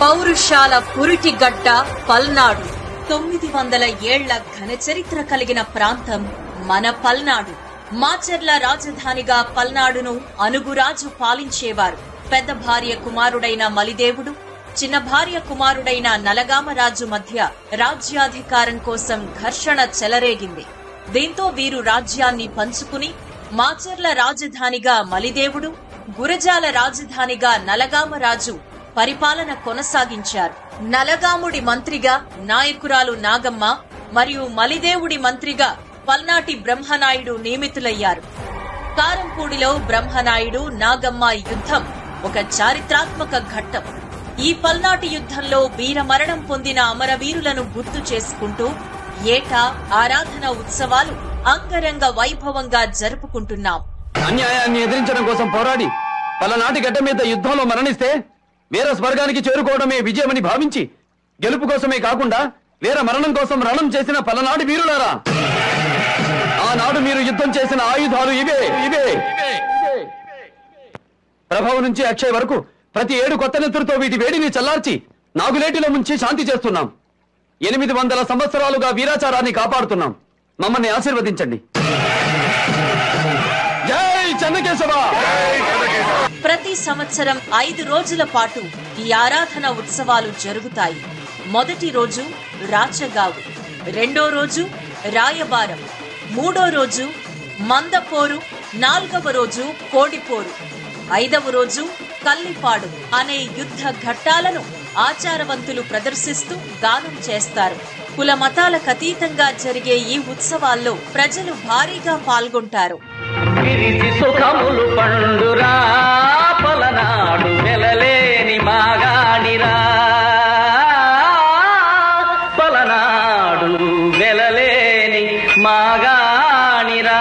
పౌరుషాల పురిటిగడ్డ పల్నాడు. 900 ఏళ్ల ఘన చరిత్ర కలిగిన ప్రాంతం మన పల్నాడు. మాచర్ల రాజధానిగా పల్నాడును అనుగురాజు పాలించేవారు. పెద్ద భార్య కుమారుడైన మలిదేవుడు, చిన్న భార్య కుమారుడైన నలగామరాజు మధ్య రాజ్యాధికారం కోసం ఘర్షణ చెలరేగింది. దీంతో వీరు రాజ్యాన్ని పంచుకుని మాచర్ల రాజధానిగా మలిదేవుడు, గురజాల రాజధానిగా నలగామరాజు పరిపాలన కొనసాగించారు. నలగాముడి మంత్రిగా నాయకురాలు నాగమ్మ మరియు మలిదేవుడి మంత్రిగా పల్నాటి బ్రహ్మనాయుడు నియమితులయ్యారు. కారంపూడిలో బ్రహ్మనాయుడు నాగమ్మ యుద్ధం ఒక చారిత్రాత్మక ఘట్టం. ఈ పల్నాటి యుద్ధంలో వీరమరణం పొందిన అమరవీరులను గుర్తు చేసుకుంటూ ఏటా ఆరాధన ఉత్సవాలు అంగరంగ వైభవంగా జరుపుకుంటున్నాం. అన్యాయాన్ని ఎదిరించడం కోసం పోరాడి పలనాటి గడ్డ మీద యుద్ధంలో మరణిస్తే వీర స్వర్గానికి చేరుకోవడమే విజయమని భావించి గెలుపు కోసమే కాకుండా వీర మరణం కోసం రణం చేసిన పలనాటి వీరులారా, ఆనాడు మీరు యుద్ధం చేసిన ఆయుధాలు ఇవే ఇవే ప్రభావం నుంచి అక్షయ్ వరకు ప్రతి 7 కొత్త నెత్తులతో వీటి వేడిని చల్లార్చి నాగులేటిలో ముంచి శాంతి చేస్తున్నాం. 800 సంవత్సరాలుగా వీరాచారాన్ని కాపాడుతున్నాం. మమ్మల్ని ఆశీర్వదించండి. జై చెన్నకేశవ. ప్రతి సంవత్సరం 5 రోజుల పాటు ఈ ఆరాధన ఉత్సవాలు జరుగుతాయి. మొదటి రోజు రాచగావు, రెండో రోజు రాయబారం, మూడో రోజు మందపోరు, 4వ రోజు కోడిపోరు, 5వ రోజు కల్లిపాడు అనే యుద్ధ ఘట్టాలను ఆచారవంతులు ప్రదర్శిస్తూ గానం చేస్తారు. కుల మతాలకు అతీతంగా జరిగే ఈ ఉత్సవాల్లో ప్రజలు భారీగా పాల్గొంటారు. సుఖములు పండురా పలనాడు వెలలేని మాగాడిరా, పలనాడు వెలలేని మాగాడిరా.